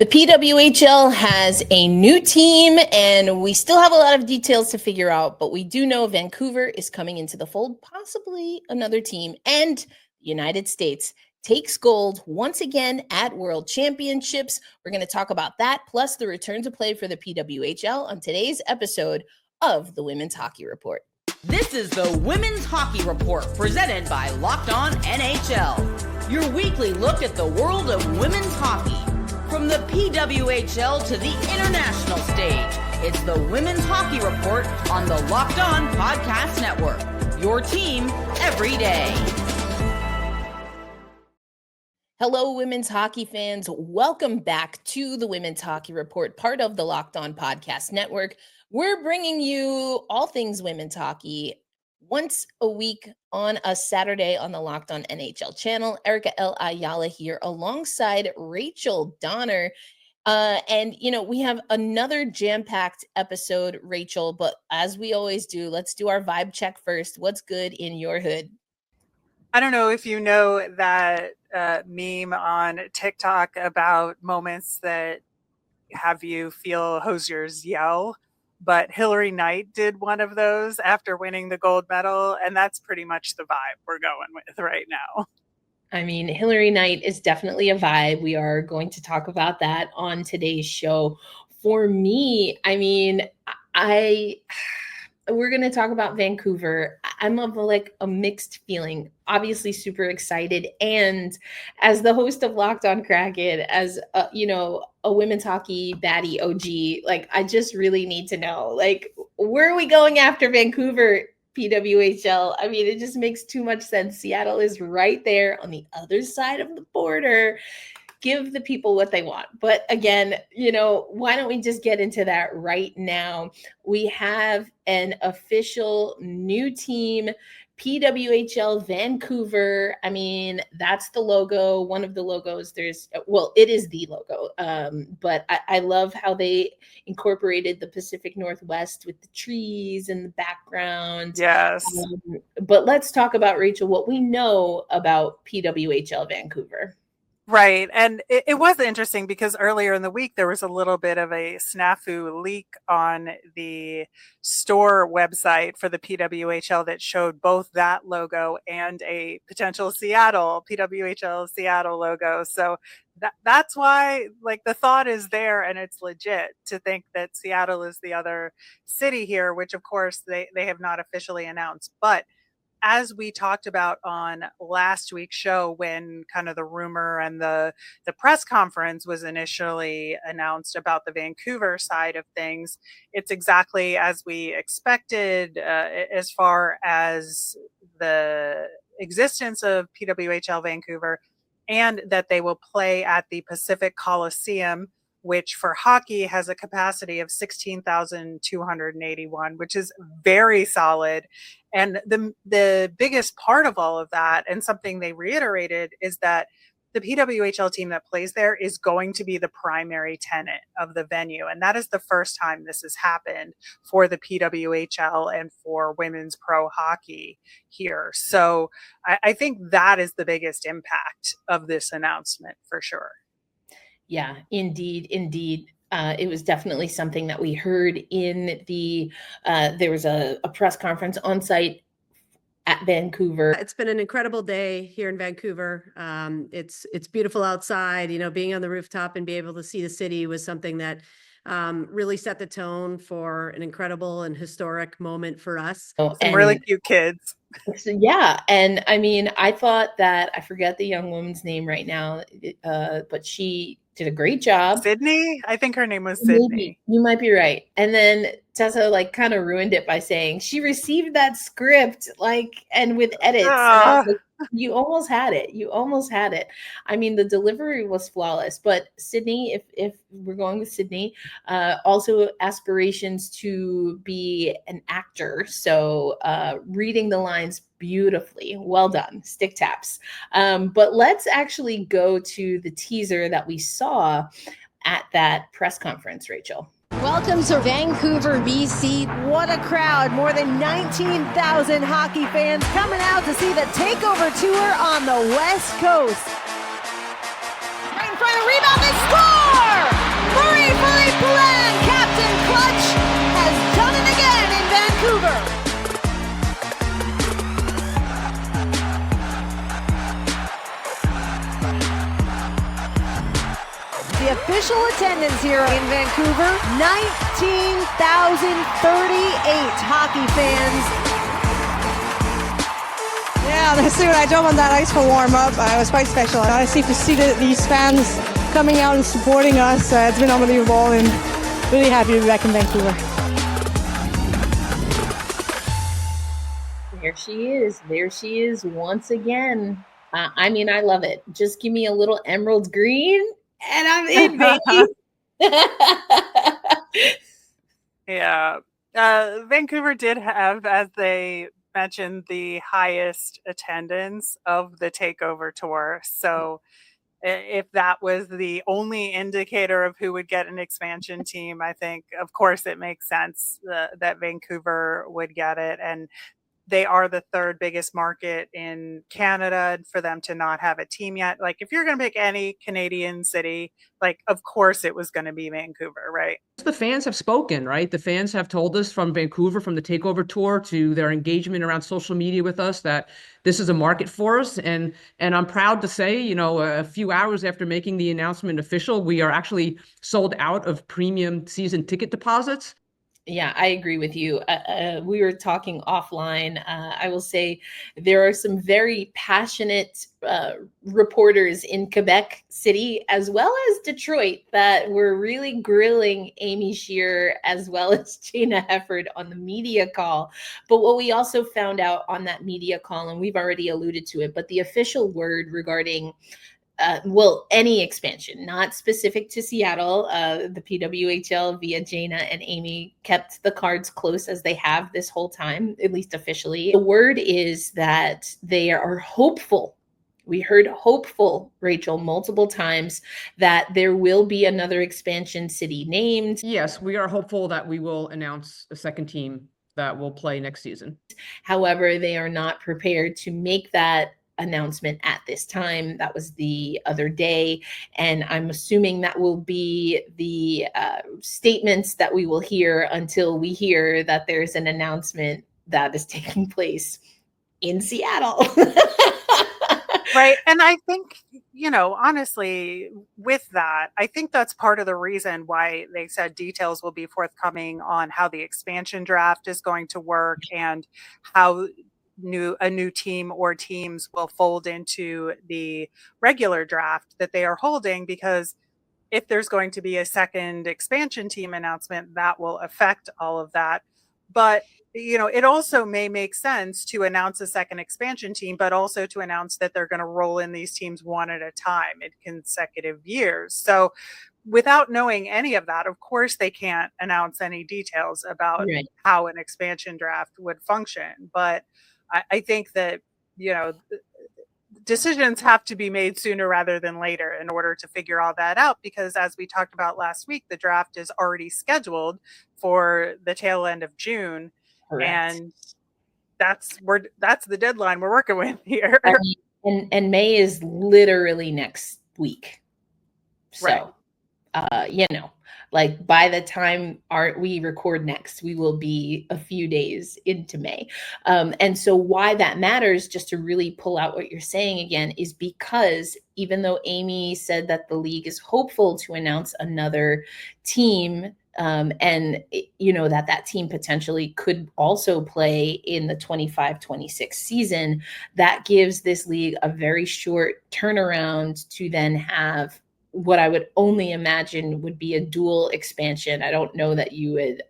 The PWHL has a new team, and we still have a lot of details to figure out, but we do know Vancouver is coming into the fold, possibly another team, and the United States takes gold once again at World Championships. We're going to talk about that, plus the return to play for the PWHL on today's episode of the Women's Hockey Report. This is the Women's Hockey Report, presented by Locked On NHL, your weekly look at the world of women's hockey. From the PWHL to the international stage, it's the Women's Hockey Report on the Locked On Podcast Network. Your team every day. Hello, women's hockey fans. Welcome back to the Women's Hockey Report, part of the Locked On Podcast Network. We're bringing you all things women's hockey once a week on a Saturday on the Locked On NHL channel. Erica L. Ayala here alongside Rachel Donner. And, we have another jam-packed episode, Rachel, but as we always do, let's do our vibe check first. What's good in your hood? I don't know if you know that meme on TikTok about moments that have you feel hosiers yell. But Hillary Knight did one of those after winning the gold medal, and that's pretty much the vibe we're going with right now. I mean, Hillary Knight is definitely a vibe. We are going to talk about that on today's show. For me, we're going to talk about Vancouver. I'm of a mixed feeling, obviously super excited. And as the host of Locked On Kraken, as a women's hockey baddie OG, I just really need to know, where are we going after Vancouver PWHL? I mean, it just makes too much sense. Seattle is right there on the other side of the border. Give the people what they want. But again, why don't we just get into that right now? We have an official new team, PWHL Vancouver. I mean, that's the logo, one of the logos. It is the logo. But I love how they incorporated the Pacific Northwest with the trees in the background. Yes. But let's talk about, Rachel, what we know about PWHL Vancouver. Right. And it was interesting because earlier in the week, there was a little bit of a snafu leak on the store website for the PWHL that showed both that logo and a potential PWHL Seattle logo. So that's why the thought is there, and it's legit to think that Seattle is the other city here, which of course they have not officially announced. But as we talked about on last week's show, when kind of the rumor and the press conference was initially announced about the Vancouver side of things, it's exactly as we expected as far as the existence of PWHL Vancouver, and that they will play at the Pacific Coliseum, which for hockey has a capacity of 16,281, which is very solid. And the biggest part of all of that, and something they reiterated, is that the PWHL team that plays there is going to be the primary tenant of the venue. And that is the first time this has happened for the PWHL and for women's pro hockey here. So I think that is the biggest impact of this announcement for sure. Yeah, indeed. It was definitely something that we heard in there was a press conference on site at Vancouver. It's been an incredible day here in Vancouver. It's beautiful outside. Being on the rooftop and be able to see the city was something that really set the tone for an incredible and historic moment for us. Some really cute kids. Yeah. And I mean, I thought that, I forget the young woman's name right now, but she did a great job. Sydney? I think her name was Sydney. Maybe. You might be right. And then Tessa kind of ruined it by saying she received that script and with edits. And you almost had it. I mean, the delivery was flawless. But Sydney, if we're going with Sydney, also aspirations to be an actor. So reading the lines beautifully. Well done. Stick taps. But let's actually go to the teaser that we saw at that press conference, Rachel. Welcome to Vancouver, BC. What a crowd. More than 19,000 hockey fans coming out to see the takeover tour on the West Coast. Right in front of the rebound, they score! The official attendance here in Vancouver, 19,038 hockey fans. Yeah, let's see when I jump on that ice for warm-up. It was quite special. Honestly, to see these fans coming out and supporting us, it's been unbelievable, and really happy to be back in Vancouver. There she is. There she is once again. I mean, I love it. Just give me a little emerald green and I'm in, baby. Yeah. Vancouver did have, as they mentioned, the highest attendance of the takeover tour. So if that was the only indicator of who would get an expansion team, I think, of course, it makes sense that Vancouver would get it. And they are the third biggest market in Canada. For them to not have a team yet, like if you're going to pick any Canadian city, like of course it was going to be Vancouver, right? The fans have spoken, right? The fans have told us from Vancouver, from the takeover tour to their engagement around social media with us, that this is a market for us. And I'm proud to say, you know, a few hours after making the announcement official, we are actually sold out of premium season ticket deposits. Yeah, I agree with you. We were talking offline. I will say there are some very passionate reporters in Quebec City as well as Detroit that were really grilling Amy Shearer as well as Jana Hefford on the media call. But what we also found out on that media call, and we've already alluded to it, but the official word regarding any expansion, not specific to Seattle. The PWHL via Jana and Amy kept the cards close as they have this whole time, at least officially. The word is that they are hopeful. We heard hopeful, Rachel, multiple times that there will be another expansion city named. Yes, we are hopeful that we will announce a second team that will play next season. However, they are not prepared to make that announcement at this time. That was the other day, and I'm assuming that will be the statements that we will hear until we hear that there's an announcement that is taking place in Seattle. Right. And I think, you know, honestly, with that, I think that's part of the reason why they said details will be forthcoming on how the expansion draft is going to work and how a new team or teams will fold into the regular draft that they are holding, because if there's going to be a second expansion team announcement, that will affect all of that. But you know, it also may make sense to announce a second expansion team, but also to announce that they're going to roll in these teams one at a time in consecutive years. So without knowing any of that, of course, they can't announce any details about how an expansion draft would function. But I think that, you know, decisions have to be made sooner rather than later in order to figure all that out, because as we talked about last week, the draft is already scheduled for the tail end of June. Correct. And that's the deadline we're working with here. And May is literally next week. So, right. You know, like by the time we record next, we will be a few days into May. And so why that matters, just to really pull out what you're saying again, is because even though Amy said that the league is hopeful to announce another team, and you know that team potentially could also play in the 25-26 season, that gives this league a very short turnaround to then have what I would only imagine would be a dual expansion. I don't know that you would,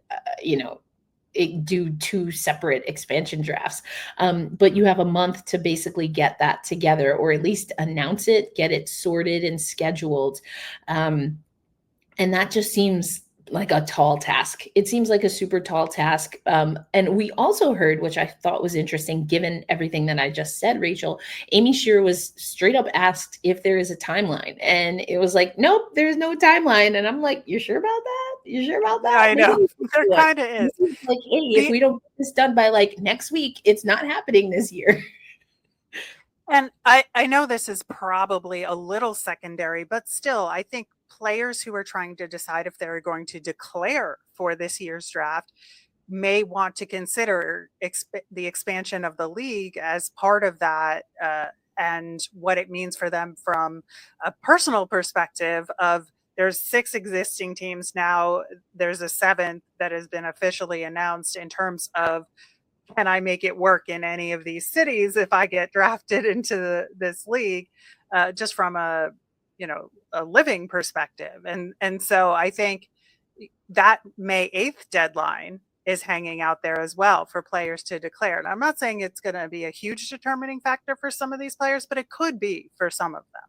do two separate expansion drafts, but you have a month to basically get that together, or at least announce it, get it sorted and scheduled. And that just seems like a tall task. It seems like a super tall task. And we also heard, which I thought was interesting, given everything that I just said, Rachel, Amy Shearer was straight up asked if there is a timeline. And it was like, nope, there's no timeline. And I'm like, you sure about that? You sure about that? Yeah, I know. There kind of is. Like, hey, if we don't get this done by like next week, it's not happening this year. And I know this is probably a little secondary, but still, I think players who are trying to decide if they're going to declare for this year's draft may want to consider the expansion of the league as part of that, and what it means for them from a personal perspective of There's 6 existing teams now. There's a 7th that has been officially announced in terms of, can I make it work in any of these cities if I get drafted into this league, just from a living perspective. And so I think that May 8th deadline is hanging out there as well for players to declare. And I'm not saying it's going to be a huge determining factor for some of these players, but it could be for some of them.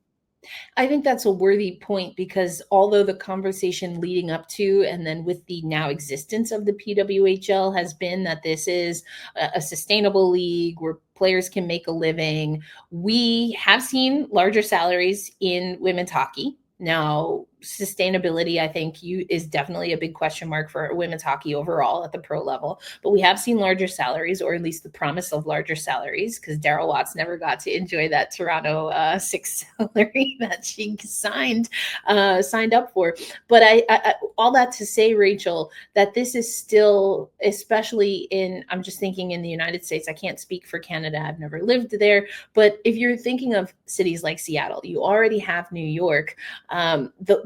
I think that's a worthy point, because although the conversation leading up to and then with the now existence of the PWHL has been that this is a sustainable league where players can make a living, we have seen larger salaries in women's hockey. Now, sustainability, I think, is definitely a big question mark for women's hockey overall at the pro level. But we have seen larger salaries, or at least the promise of larger salaries, because Daryl Watts never got to enjoy that Toronto 6 salary that she signed up for. But I all that to say, Rachel, that this is still, especially I'm just thinking in the United States. I can't speak for Canada. I've never lived there. But if you're thinking of cities like Seattle, you already have New York.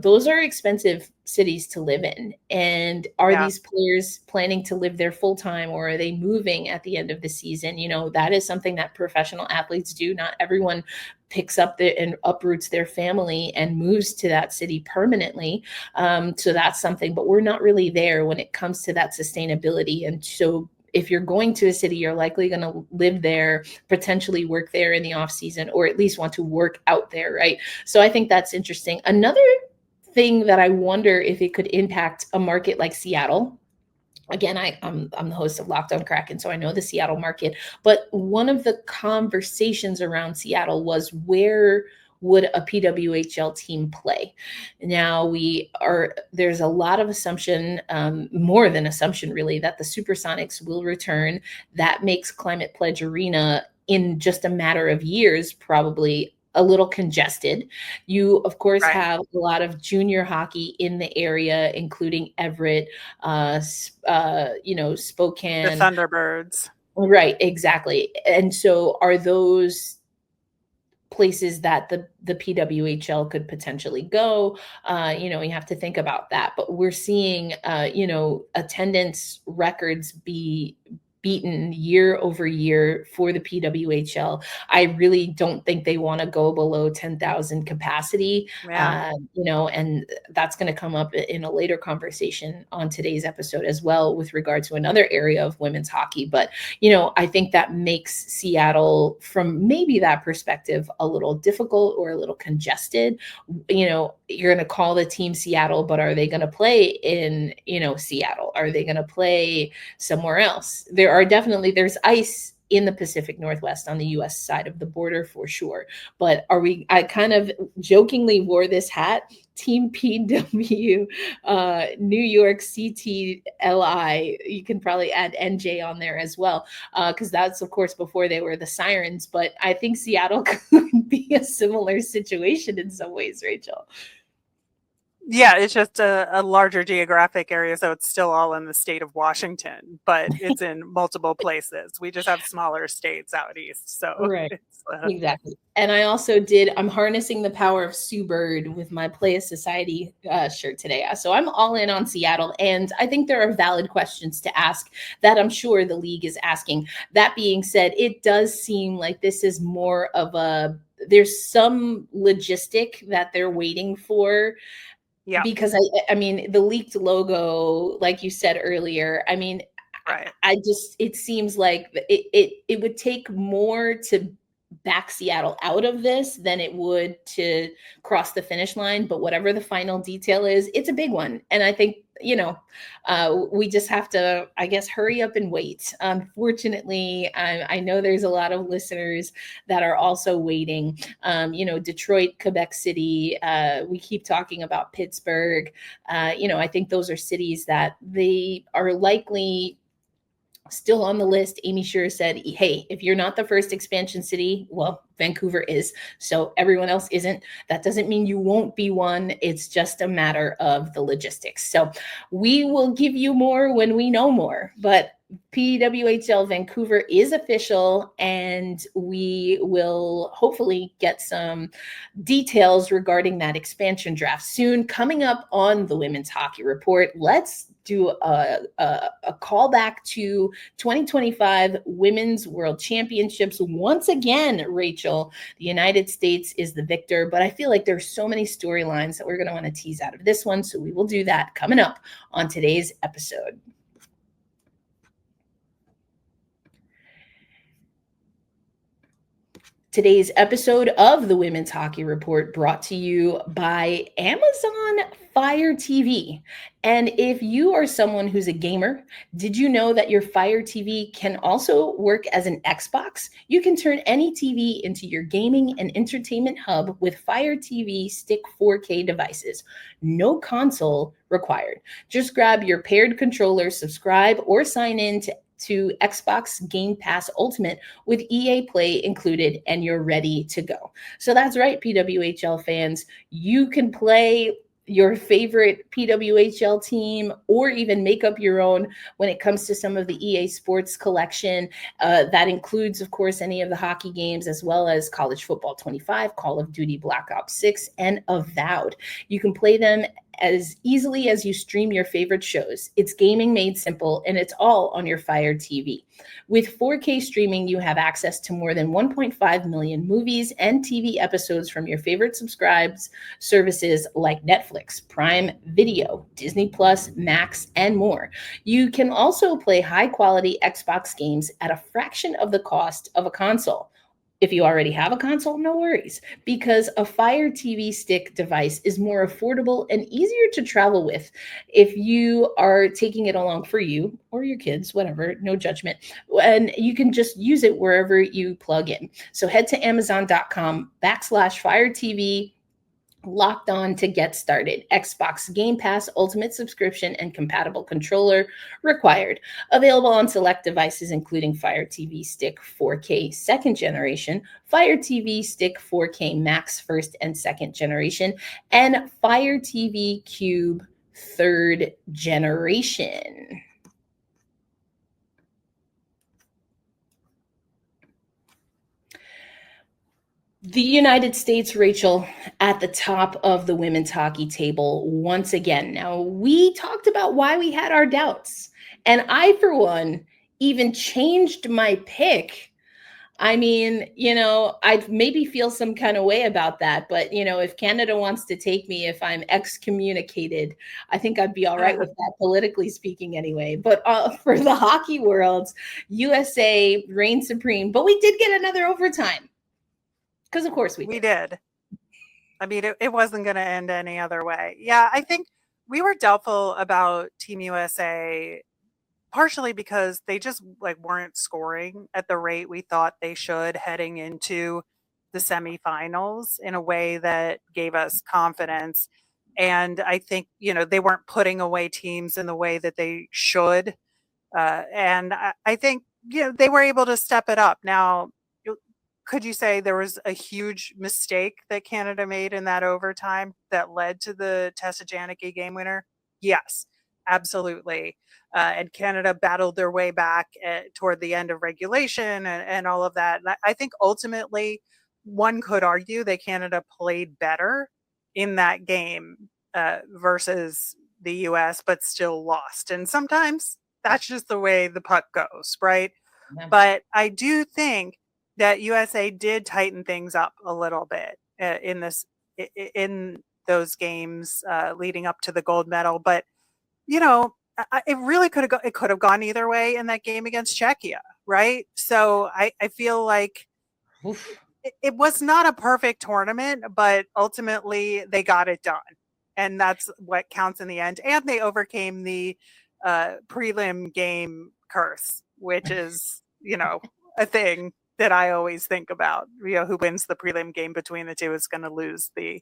Those are expensive cities to live in. And are these players planning to live there full time, or are they moving at the end of the season? That is something that professional athletes do. Not everyone picks up and uproots their family and moves to that city permanently. So that's something, but we're not really there when it comes to that sustainability. And so if you're going to a city, you're likely going to live there, potentially work there in the off season, or at least want to work out there, right? So I think that's interesting. Another thing that I wonder if it could impact a market like Seattle. Again, I'm the host of Locked On Kraken, so I know the Seattle market. But one of the conversations around Seattle was, where would a PWHL team play? Now there's a lot of assumption, more than assumption really, that the Supersonics will return. That makes Climate Pledge Arena in just a matter of years probably a little congested. You, of course, have a lot of junior hockey in the area, including Everett, Spokane. The Thunderbirds. Right, exactly. And so are those places that the PWHL could potentially go? You have to think about that. But we're seeing, attendance records be beaten year over year for the PWHL. I really don't think they want to go below 10,000 capacity, and that's going to come up in a later conversation on today's episode as well, with regard to another area of women's hockey. But, I think that makes Seattle, from maybe that perspective, a little difficult or a little congested. You're going to call the team Seattle, but are they going to play in, Seattle? Are they going to play somewhere else? There's ice in the Pacific Northwest on the U.S. side of the border for sure. But I kind of jokingly wore this hat, Team PW, New York CTLI. You can probably add NJ on there as well, because that's, of course, before they were the Sirens. But I think Seattle could be a similar situation in some ways, Rachel. Yeah, it's just a larger geographic area, so it's still all in the state of Washington, but it's in multiple places. We just have smaller states out east. So right. Exactly. And I also I'm harnessing the power of Sue Bird with my Play a Society shirt today. So I'm all in on Seattle. And I think there are valid questions to ask that I'm sure the league is asking. That being said, it does seem like this is more of there's some logistic that they're waiting for. Yeah. Because I mean, the leaked logo, like you said earlier, I mean, it seems like it would take more to back Seattle out of this than it would to cross the finish line. But whatever the final detail is, it's a big one. And I think, we just have to, I guess, hurry up and wait. Unfortunately, I know there's a lot of listeners that are also waiting. Detroit, Quebec City, we keep talking about Pittsburgh. I think those are cities that they are likely still on the list. Amy Sure said, hey, if you're not the first expansion city, well, Vancouver is, so everyone else isn't. That doesn't mean you won't be one. It's just a matter of the logistics. So we will give you more when we know more. But PWHL Vancouver is official, and we will hopefully get some details regarding that expansion draft soon. Coming up on the Women's Hockey Report, let's do a callback to 2025 Women's World Championships. Once again, Rachel, the United States is the victor, but I feel like there's so many storylines that we're going to want to tease out of this one, so we will do that coming up on today's episode. Today's episode of the Women's Hockey Report brought to you by Amazon Fire TV. And if you are someone who's a gamer, did you know that your Fire TV can also work as an Xbox? You can turn any TV into your gaming and entertainment hub with Fire TV Stick 4K devices. No console required. Just grab your paired controller, subscribe, or sign in to Xbox Game Pass Ultimate with EA Play included, and you're ready to go. So that's right, PWHL fans. You can play your favorite PWHL team or even make up your own when it comes to some of the EA Sports collection. That includes, of course, any of the hockey games, as well as College Football 25, Call of Duty Black Ops 6, and Avowed. You can play them as easily as you stream your favorite shows. It's gaming made simple, and it's all on your Fire TV. With 4K streaming, you have access to more than 1.5 million movies and TV episodes from your favorite subscribes services like Netflix, Prime Video, Disney Plus, Max, and more. You can also play high-quality Xbox games at a fraction of the cost of a console. If you already have a console, no worries, because a Fire TV Stick device is more affordable and easier to travel with if you are taking it along for you or your kids, whatever, no judgment. And you can just use it wherever you plug in. So head to Amazon.com/Fire TV Locked On to get started. Xbox Game Pass Ultimate subscription and compatible controller required. Available on select devices including Fire TV Stick 4K second generation, Fire TV Stick 4K Max first and second generation, and Fire TV Cube third generation. The United States, Rachel, at the top of the women's hockey table once again. Now, we talked about why we had our doubts, and I, for one, even changed my pick. I mean, I'd maybe feel some kind of way about that, but, if Canada wants to take me, if I'm excommunicated, I think I'd be all right with that, politically speaking anyway. But for the hockey world, USA reigned supreme, but we did get another overtime. Because of course we did. I mean, it wasn't going to end any other way. Yeah, I think we were doubtful about Team USA, partially because they just weren't scoring at the rate we thought they should heading into the semifinals in a way that gave us confidence. And I think, they weren't putting away teams in the way that they should. And I think, they were able to step it up. Now, could you say there was a huge mistake that Canada made in that overtime that led to the Tessa Janicki game winner? Yes, absolutely. And Canada battled their way back toward the end of regulation and all of that. And I think ultimately one could argue that Canada played better in that game versus the US, but still lost. And sometimes that's just the way the puck goes, right? Yeah. But I do think that USA did tighten things up a little bit in those games leading up to the gold medal. But it really could have gone either way in that game against Czechia, right? So I feel like it was not a perfect tournament, but ultimately they got it done, and that's what counts in the end. And they overcame the prelim game curse, which is a thing that I always think about. Who wins the prelim game between the two is going to lose the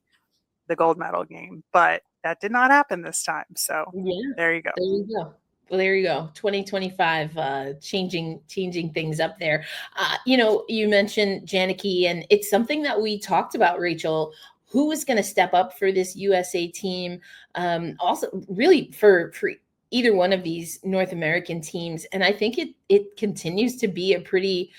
gold medal game. But that did not happen this time. So there you go. There you go. Well, there you go. 2025, changing things up there. You know, you mentioned Janicki, and it's something that we talked about, Rachel. Who is going to step up for this USA team? Also, really for either one of these North American teams, and I think it continues to be a pretty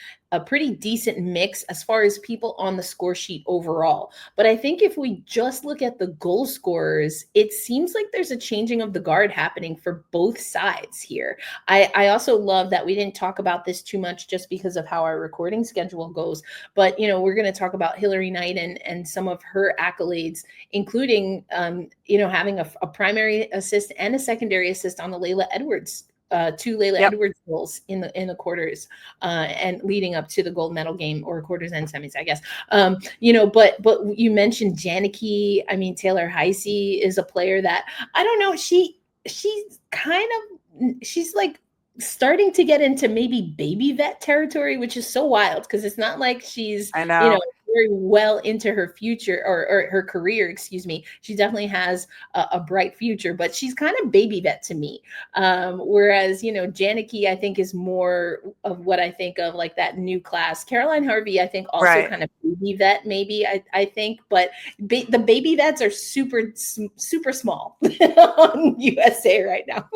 decent mix as far as people on the score sheet overall. But I think if we just look at the goal scorers, it seems like there's a changing of the guard happening for both sides here. I also love that we didn't talk about this too much just because of how our recording schedule goes. But, you know, we're going to talk about Hilary Knight and some of her accolades, including, you know, having a primary assist and a secondary assist on the Layla Edwards two Layla Edwards goals in the quarters and leading up to the gold medal game, or quarters and semis, I guess. You know, but you mentioned Janicki. I mean, Taylor Heise is a player that I don't know. She's like starting to get into maybe baby vet territory, which is so wild because it's not like she's, I know. you know, very well into her future or her career, excuse me. She definitely has a bright future, but she's kind of baby vet to me. Whereas, you know, Janicki, I think, is more of what I think of like that new class. Caroline Harvey, I think, also kind of baby vet, maybe, I think, but the baby vets are super small on USA right now.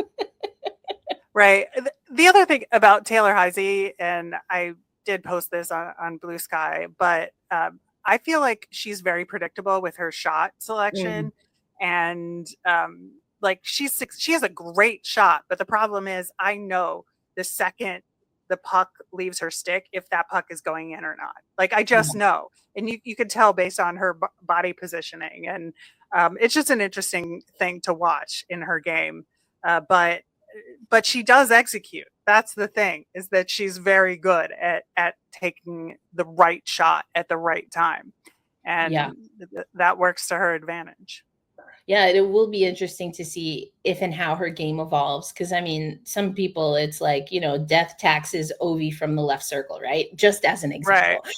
Right. The other thing about Taylor Heise, and I did post this on Blue Sky, but I feel like she's very predictable with her shot selection. And like she has a great shot, but the problem is I know the second the puck leaves her stick, if that puck is going in or not. Like I just know. And you can tell based on her body positioning. And it's just an interesting thing to watch in her game. But she does execute. That's the thing, is that she's very good at taking the right shot at the right time. And that works to her advantage. Yeah, it will be interesting to see if and how her game evolves. Because, I mean, some people, it's like, you know, death taxes Ovi from the left circle, right? Just as an example. Right.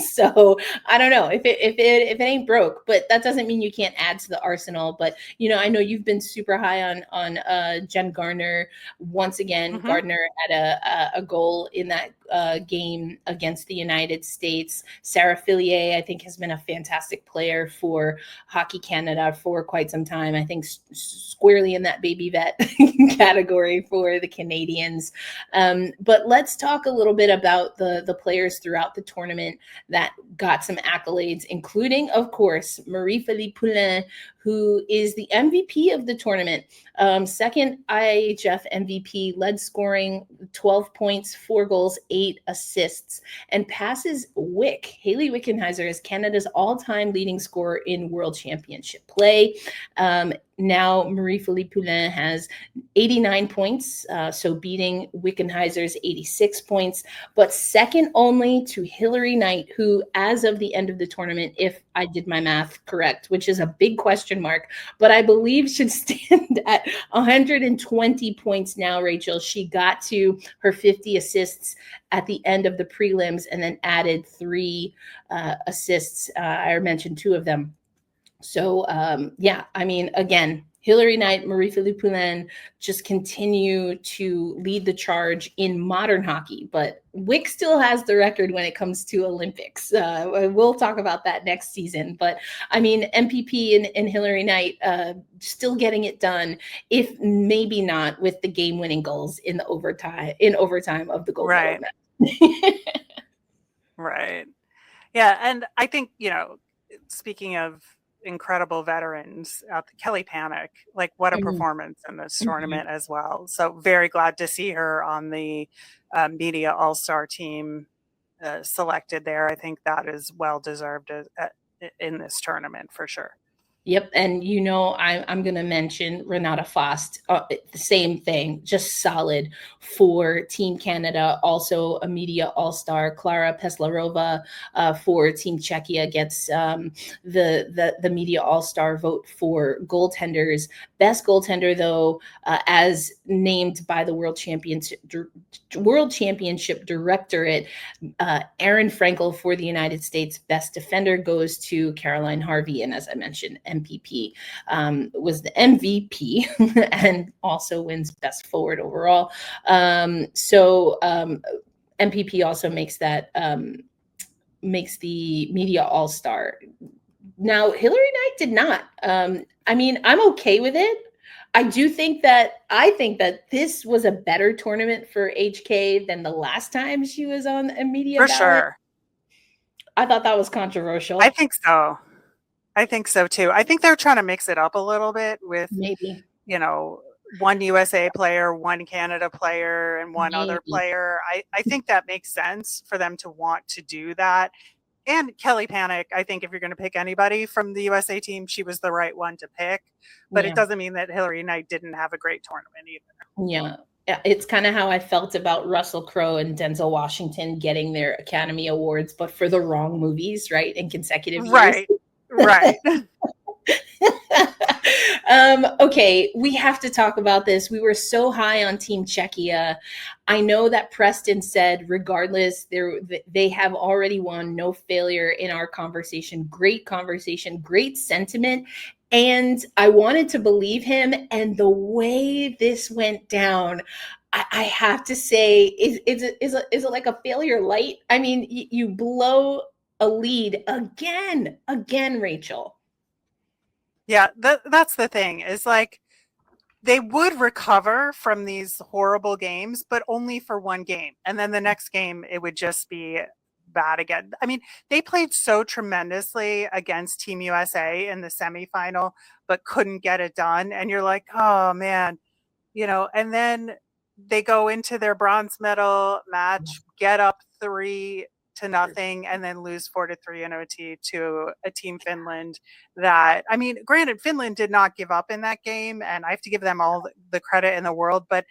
So I don't know if it ain't broke, but that doesn't mean you can't add to the arsenal. But, you know, I know you've been super high on Jen Gardner. Once again, Gardner had a goal in that game against the United States. Sarah Fillier, I think, has been a fantastic player for Hockey Canada for quite some time. I think squarely in that baby vet category for the Canadians. But let's talk a little bit about the players throughout the tournament that got some accolades, including, of course, Marie-Philippe Poulin, who is the MVP of the tournament. Second IIHF MVP, led scoring 12 points, 4 goals, 8 assists, and passes Hayley Wickenheiser as Canada's all-time leading scorer in World Championship play. Now Marie-Philippe Poulin has 89 points, so beating Wickenheiser's 86 points, but second only to Hilary Knight, who, as of the end of the tournament, if I did my math correct, which is a big question mark, but I believe should stand at 120 points now, Rachel. She got to her 50 assists at the end of the prelims and then added 3 assists. I mentioned 2 of them. So, yeah, I mean, again, Hilary Knight, Marie-Philippe Poulin just continue to lead the charge in modern hockey. But Wick still has the record when it comes to Olympics. We'll talk about that next season. But, I mean, MPP and Hilary Knight still getting it done, if maybe not with the game-winning goals in overtime of the gold medal match. Right. Yeah, and I think, you know, speaking of incredible veterans, Kelly Panic, like what a performance in this tournament as well. So very glad to see her on the media all-star team selected there. I think that is well deserved in this tournament for sure. Yep. And, you know, I'm going to mention Renata Faust, the same thing, just solid for Team Canada. Also a media all-star. Klara Peslarova for Team Czechia gets the media all-star vote for goaltenders. Best goaltender, though, as named by the World Championship Directorate, Aaron Frankel for the United States. Best defender goes to Caroline Harvey. And as I mentioned, MPP, was the MVP and also wins best forward overall. MPP also makes the media all-star. Now, Hillary Knight did not. I mean, I'm okay with it. I think that this was a better tournament for HK than the last time she was on a media For ballot. sure. I thought that was controversial. I think so. I think so too. I think they're trying to mix it up a little bit with, maybe, one USA player, one Canada player, and one other player. I think that makes sense for them to want to do that. And Kelly Panic, I think if you're going to pick anybody from the USA team, she was the right one to pick. But it doesn't mean that Hillary Knight didn't have a great tournament either. Yeah. It's kind of how I felt about Russell Crowe and Denzel Washington getting their Academy Awards, but for the wrong movies, right? In consecutive years. Right. Okay, we have to talk about this. We were so high on Team Czechia. I know that Preston said, regardless, they have already won, no failure in our conversation, great sentiment. And I wanted to believe him. And the way this went down, I have to say, is it like a failure light? I mean, you blow a lead again, Rachel. Yeah, that's the thing, is like they would recover from these horrible games, but only for one game. And then the next game, it would just be bad again. I mean, they played so tremendously against Team USA in the semifinal, but couldn't get it done. And you're like, oh man, and then they go into their bronze medal match, get up 3-0, and then lose 4-3 in OT to a Team Finland that, I mean, granted, Finland did not give up in that game, and I have to give them all the credit in the world, but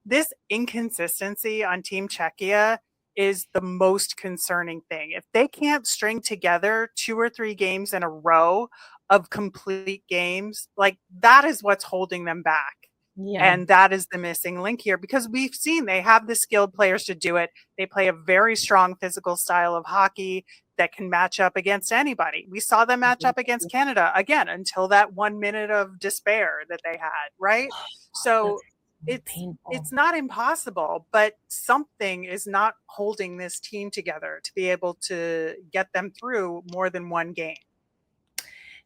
this inconsistency on Team Czechia is the most concerning thing. If they can't string together 2 or 3 games in a row of complete games, like that is what's holding them back. Yeah. And that is the missing link here, because we've seen they have the skilled players to do it. They play a very strong physical style of hockey that can match up against anybody. We saw them match up against Canada again until that 1 minute of despair that they had, right? So it's not impossible, but something is not holding this team together to be able to get them through more than one game.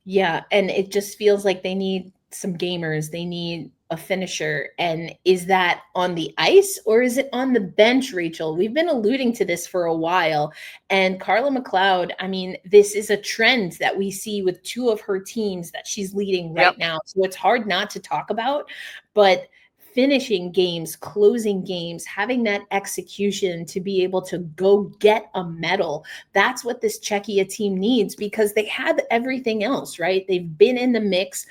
Yeah, and it just feels like they need some gamers. They need a finisher. And is that on the ice or is it on the bench, Rachel? We've been alluding to this for a while. And Carla McLeod, I mean, this is a trend that we see with 2 of her teams that she's leading right now. So it's hard not to talk about, but finishing games, closing games, having that execution to be able to go get a medal. That's what this Czechia team needs, because they have everything else, right? They've been in the mix.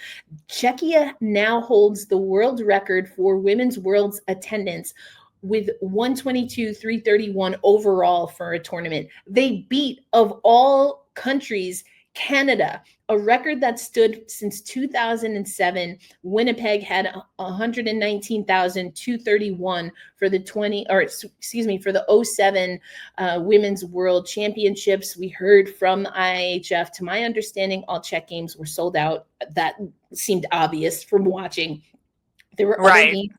Czechia now holds the world record for women's world's attendance with 122,331 overall for a tournament. They beat, of all countries, Canada, a record that stood since 2007. Winnipeg had 119,231 for the for the 07 Women's World Championships. We heard from IHF. To my understanding, all Czech games were sold out. That seemed obvious from watching. There were other games,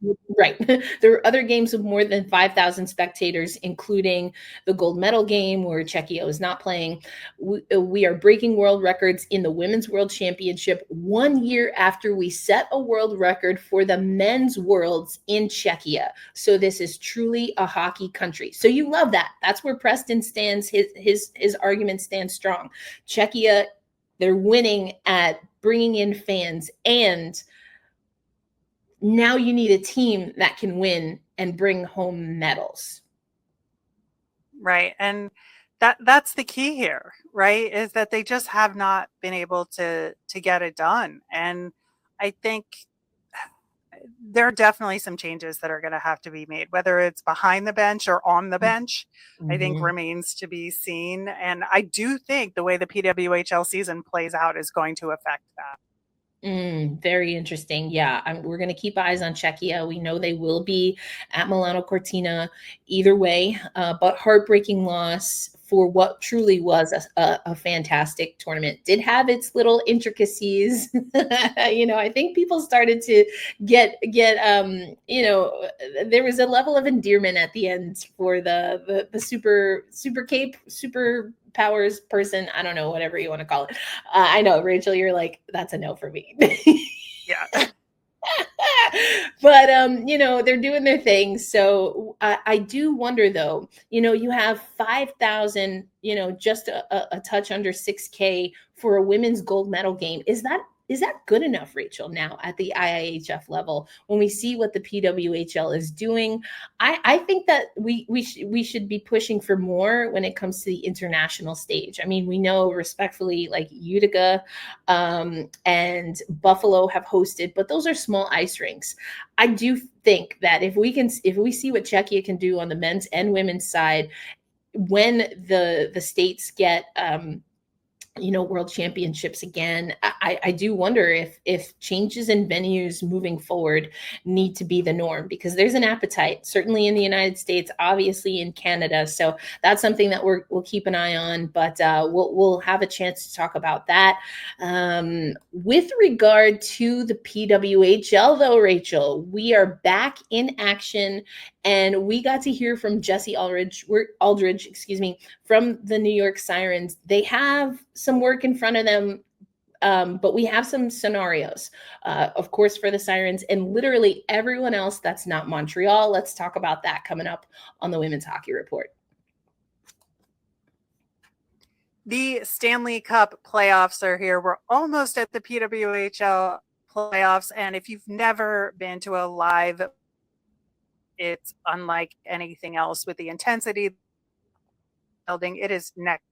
There were other games with more than 5,000 spectators, including the gold medal game where Czechia was not playing. We are breaking world records in the Women's World Championship 1 year after we set a world record for the men's worlds in Czechia. So this is truly a hockey country. So you love that. That's where Preston stands. His argument stands strong. Czechia, they're winning at bringing in fans, and now you need a team that can win and bring home medals. Right. And that's the key here, right? Is that they just have not been able to get it done. And I think there are definitely some changes that are going to have to be made, whether it's behind the bench or on the bench, I think remains to be seen. And I do think the way the PWHL season plays out is going to affect that. Very interesting. Yeah, we're going to keep eyes on Czechia. We know they will be at Milano Cortina either way, but heartbreaking loss for what truly was a fantastic tournament. Did have its little intricacies. I think people started to get there was a level of endearment at the end for the super cape, super powers person. I don't know, whatever you want to call it. I know, Rachel, you're like, that's a no for me. Yeah. But they're doing their thing. So I do wonder, though, you have 5,000, just a touch under 6K for a women's gold medal game. Is that good enough, Rachel, now at the IIHF level when we see what the PWHL is doing? I think that we should be pushing for more when it comes to the international stage. I mean, we know respectfully, like Utica and Buffalo have hosted, but those are small ice rinks. I do think that if we see what Czechia can do on the men's and women's side, when the states get world championships again, I do wonder if changes in venues moving forward need to be the norm, because there's an appetite, certainly in the United States, obviously in Canada. So that's something that we'll keep an eye on, but we'll have a chance to talk about that. With regard to the PWHL, though, Rachel, we are back in action, and we got to hear from Jesse Eldridge, from the New York Sirens. They have some work in front of them, but we have some scenarios, of course, for the Sirens and literally everyone else that's not Montreal. Let's talk about that coming up on the Women's Hockey Report. The Stanley Cup playoffs are here. We're almost at the PWHL playoffs, and if you've never been to a live, it's unlike anything else with the intensity building. It is next.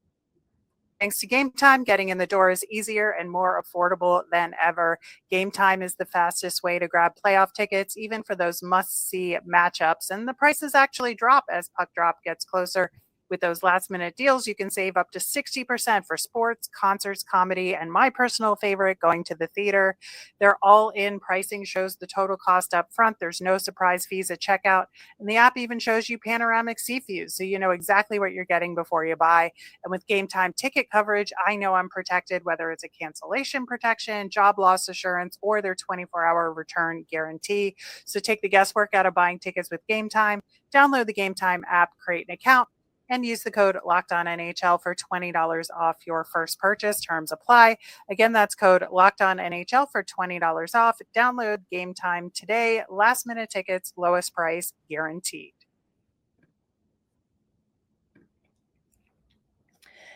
Thanks to Game Time, getting in the door is easier and more affordable than ever. Game Time is the fastest way to grab playoff tickets, even for those must-see matchups. And the prices actually drop as puck drop gets closer. With those last-minute deals, you can save up to 60% for sports, concerts, comedy, and my personal favorite, going to the theater. Their all-in pricing shows the total cost up front. There's no surprise fees at checkout. And the app even shows you panoramic sea views, so you know exactly what you're getting before you buy. And with Game Time ticket coverage, I know I'm protected, whether it's a cancellation protection, job loss assurance, or their 24-hour return guarantee. So take the guesswork out of buying tickets with Game Time. Download the Game Time app, create an account, and use the code LOCKEDONNHL for $20 off your first purchase. Terms apply. Again, that's code LOCKEDONNHL for $20 off. Download Game Time today. Last minute tickets, lowest price guaranteed.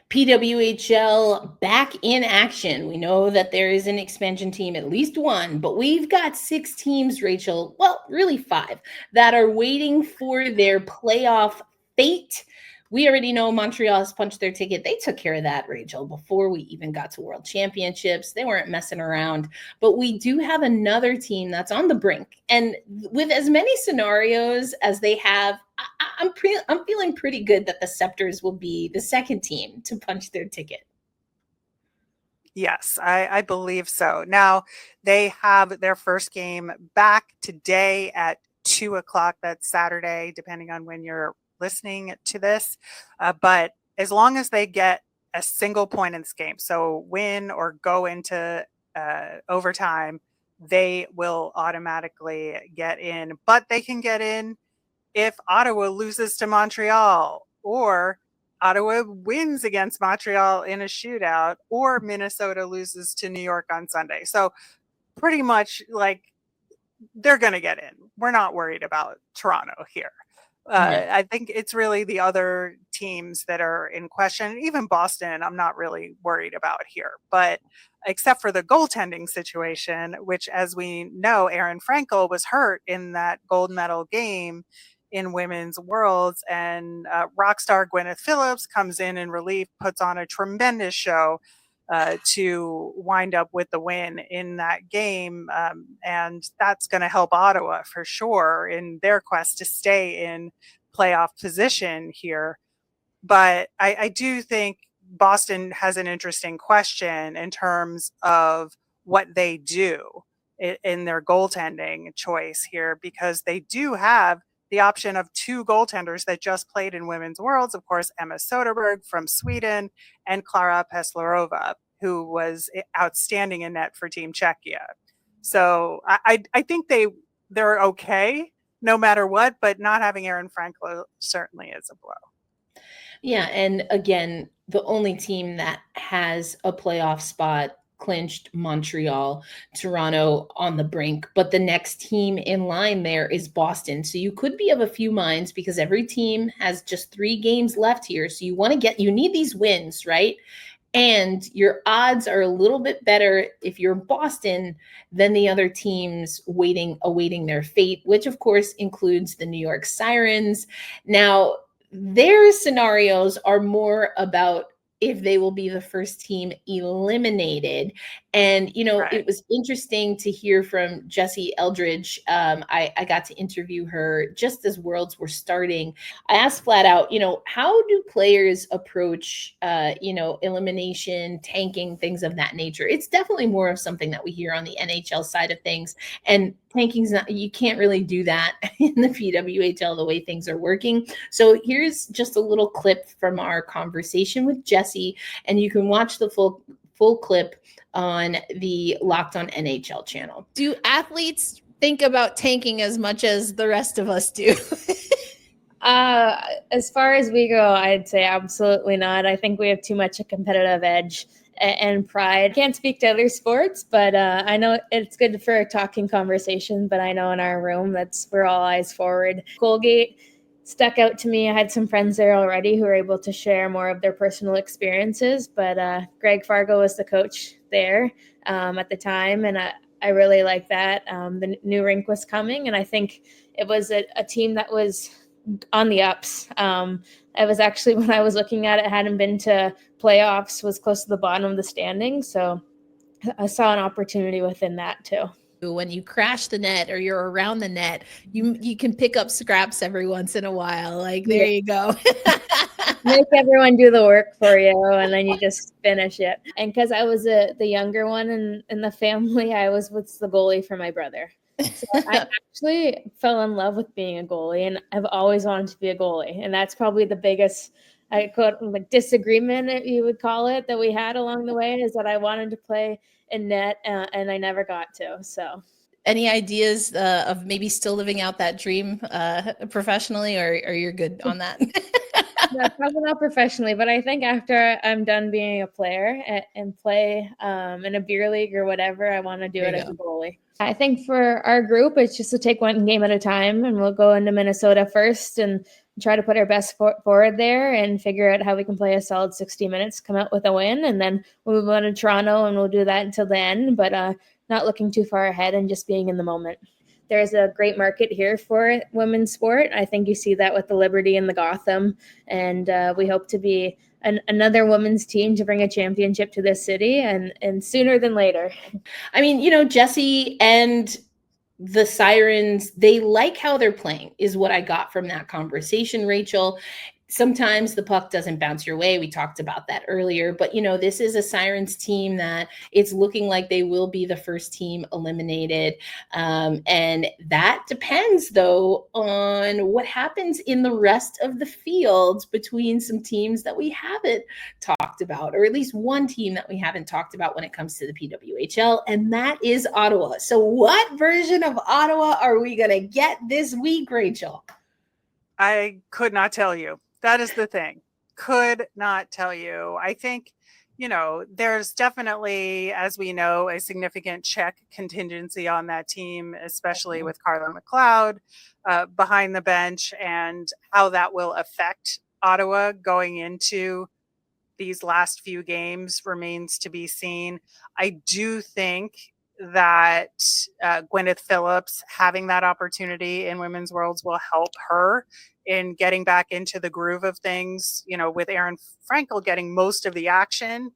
PWHL back in action. We know that there is an expansion team, at least one, but we've got 6 teams, Rachel, well, really 5, that are waiting for their playoff fate. We already know Montreal has punched their ticket. They took care of that, Rachel, before we even got to World Championships. They weren't messing around. But we do have another team that's on the brink. And with as many scenarios as they have, I'm feeling pretty good that the Scepters will be the second team to punch their ticket. Yes, I believe so. Now, they have their first game back today at 2 o'clock. That's Saturday, depending on when you're listening to this, but as long as they get a single point in this game, so win or go into overtime, they will automatically get in. But they can get in if Ottawa loses to Montreal, or Ottawa wins against Montreal in a shootout, or Minnesota loses to New York on Sunday. So pretty much like they're going to get in. We're not worried about Toronto here. I think it's really the other teams that are in question. Even Boston, I'm not really worried about here. But except for the goaltending situation, which, as we know, Aaron Frankel was hurt in that gold medal game in Women's Worlds. And rock star Gwyneth Phillips comes in relief, puts on a tremendous show to wind up with the win in that game. And that's going to help Ottawa for sure in their quest to stay in playoff position here. But I do think Boston has an interesting question in terms of what they do in their goaltending choice here, because they do have the option of two goaltenders that just played in Women's Worlds, of course, Emma Soderberg from Sweden and Klara Peslarova, who was outstanding in net for Team Czechia. So I think they're okay no matter what, but not having Aaron Frankel certainly is a blow. Yeah, and again, the only team that has a playoff spot clinched, Montreal, Toronto on the brink, but the next team in line there is Boston. So you could be of a few minds because every team has just 3 games left here. So you need these wins, right? And your odds are a little bit better if you're Boston than the other teams awaiting their fate, which of course includes the New York Sirens. Now, their scenarios are more about if they will be the first team eliminated. And, Right. It was interesting to hear from Jesse Eldridge. I got to interview her just as Worlds were starting. I asked flat out, how do players approach, elimination, tanking, things of that nature? It's definitely more of something that we hear on the NHL side of things. And tanking's not, you can't really do that in the PWHL the way things are working. So here's just a little clip from our conversation with Jesse, and you can watch the full clip on the Locked On NHL channel. Do athletes think about tanking as much as the rest of us do? As far as we go, I'd say absolutely not. I think we have too much a competitive edge and pride. Can't speak to other sports, but I know it's good for a talking conversation, but I know in our room we're all eyes forward. Colgate stuck out to me. I had some friends there already who were able to share more of their personal experiences, but Greg Fargo was the coach there at the time, and I really like that. The new rink was coming, and I think it was a team that was on the ups. I was actually, when I was looking at it, hadn't been to playoffs, was close to the bottom of the standings. So I saw an opportunity within that too. When you crash the net or you're around the net, you can pick up scraps every once in a while. Like, there you go. Make everyone do the work for you, and then you just finish it. And because I was the younger one in the family, I was the goalie for my brother. So I actually fell in love with being a goalie, and I've always wanted to be a goalie. And that's probably the biggest disagreement, you would call it, that we had along the way, is that I wanted to play in net, and I never got to. So, any ideas of maybe still living out that dream professionally, or you're good on that? No, probably not professionally, but I think after I'm done being a player and play in a beer league or whatever, I want to do it as a goalie. I think for our group, it's just to take one game at a time, and we'll go into Minnesota first and try to put our best forward there and figure out how we can play a solid 60 minutes, come out with a win, and then we'll move on to Toronto, and we'll do that until the end, but not looking too far ahead and just being in the moment. There's a great market here for women's sport. I think you see that with the Liberty and the Gotham, and we hope to be another women's team to bring a championship to this city, and sooner than later. I mean, Jesse and the Sirens, they like how they're playing, is what I got from that conversation, Rachel. Sometimes the puck doesn't bounce your way. We talked about that earlier, but this is a Sirens team that it's looking like they will be the first team eliminated. And that depends, though, on what happens in the rest of the field between some teams that we haven't talked about, or at least one team that we haven't talked about when it comes to the PWHL, and that is Ottawa. So what version of Ottawa are we going to get this week, Rachel? I could not tell you. That is the thing. Could not tell you. I think, there's definitely, as we know, a significant Czech contingency on that team, especially with Carla McLeod behind the bench, and how that will affect Ottawa going into these last few games remains to be seen. I do think that Gwyneth Phillips having that opportunity in Women's Worlds will help her in getting back into the groove of things, with Aaron Frankel getting most of the action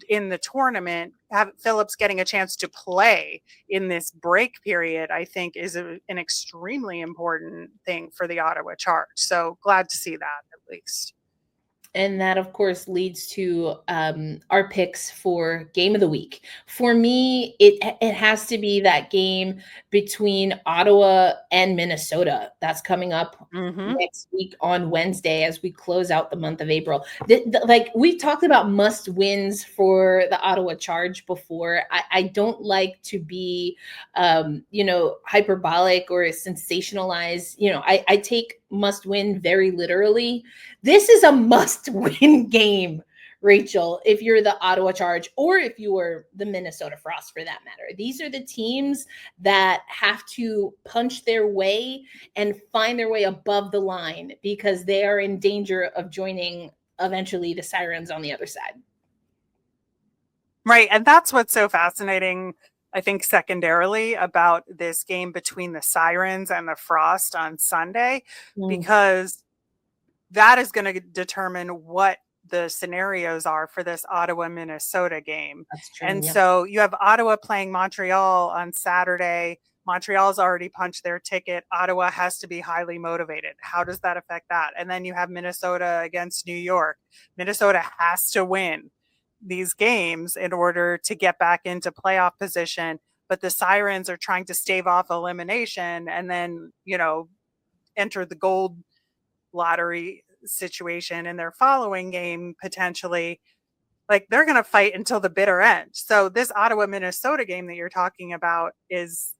in the tournament. Phillips getting a chance to play in this break period, I think, is an extremely important thing for the Ottawa Charge. So glad to see that, at least. And that, of course, leads to our picks for game of the week. For me, it has to be that game between Ottawa and Minnesota. That's coming up next week on Wednesday as we close out the month of April. Like we've talked about must wins for the Ottawa Charge before. I don't like to be, hyperbolic or sensationalize. I take must win very literally. This is a must win game, Rachel, if you're the Ottawa Charge or if you were the Minnesota Frost for that matter. These are the teams that have to punch their way and find their way above the line because they are in danger of joining eventually the Sirens on the other side. Right. And that's what's so fascinating, I think, secondarily about this game between the Sirens and the Frost on Sunday, because that is going to determine what the scenarios are for this Ottawa-Minnesota game. That's true. And so you have Ottawa playing Montreal on Saturday. Montreal's already punched their ticket. Ottawa has to be highly motivated. How does that affect that? And then you have Minnesota against New York. Minnesota has to win these games in order to get back into playoff position. But the Sirens are trying to stave off elimination and then, enter the gold lottery situation in their following game potentially. Like they're going to fight until the bitter end. So this Ottawa Minnesota game that you're talking about is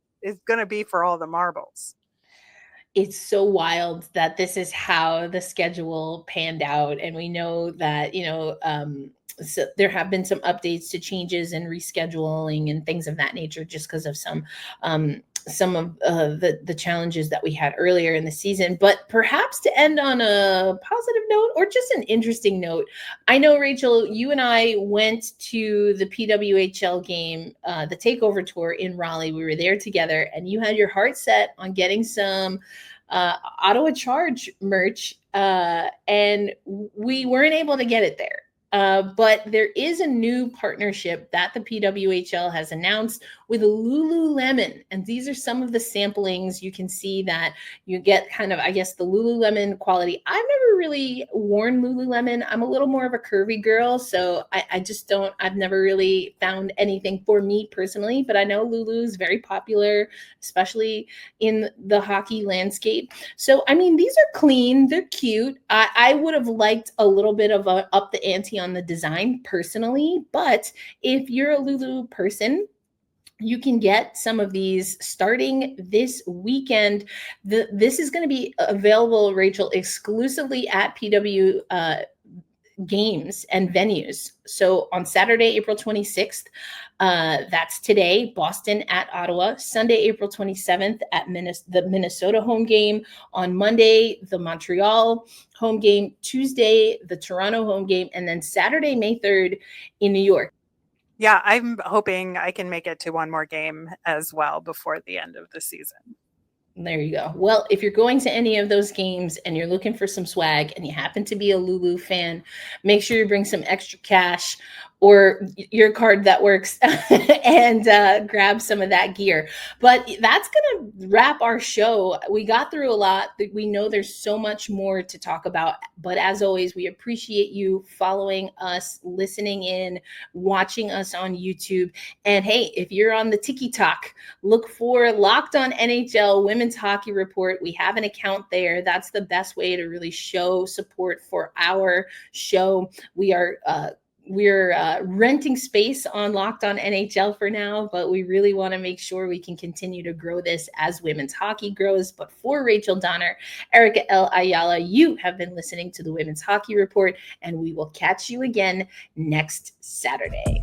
going to be for all the marbles. It's so wild that this is how the schedule panned out, and we know that so there have been some updates to changes and rescheduling and things of that nature just because of some of the challenges that we had earlier in the season. But perhaps to end on a positive note or just an interesting note, I know, Rachel, you and I went to the PWHL game, the Takeover Tour in Raleigh. We were there together, and you had your heart set on getting some Ottawa Charge merch, and we weren't able to get it there. But there is a new partnership that the PWHL has announced with Lululemon. And these are some of the samplings. You can see that you get kind of, I guess, the Lululemon quality. I've never really worn Lululemon. I'm a little more of a curvy girl. So I've never really found anything for me personally. But I know Lulu is very popular, especially in the hockey landscape. So, I mean, these are clean. They're cute. I would have liked a little bit of a up the ante on the design personally, but if you're a Lulu person, you can get some of these starting this weekend. This is going to be available, Rachel, exclusively at PW games and venues. So on Saturday, April 26th, that's today, Boston at Ottawa. Sunday, April 27th at the Minnesota home game. On Monday, the Montreal home game. Tuesday, the Toronto home game. And then Saturday, May 3rd in New York. Yeah, I'm hoping I can make it to one more game as well before the end of the season. There you go. Well, if you're going to any of those games and you're looking for some swag and you happen to be a Lulu fan, make sure you bring some extra cash or your card that works and grab some of that gear. But that's going to wrap our show. We got through a lot. We know there's so much more to talk about. But as always, we appreciate you following us, listening in, watching us on YouTube. And hey, if you're on the TikTok, look for Locked On NHL Women's Hockey Report. We have an account there. That's the best way to really show support for our show. We're renting space on Locked On NHL for now, but we really want to make sure we can continue to grow this as women's hockey grows. But for Rachel Donner, Erica L. Ayala, you have been listening to the Women's Hockey Report, and we will catch you again next Saturday.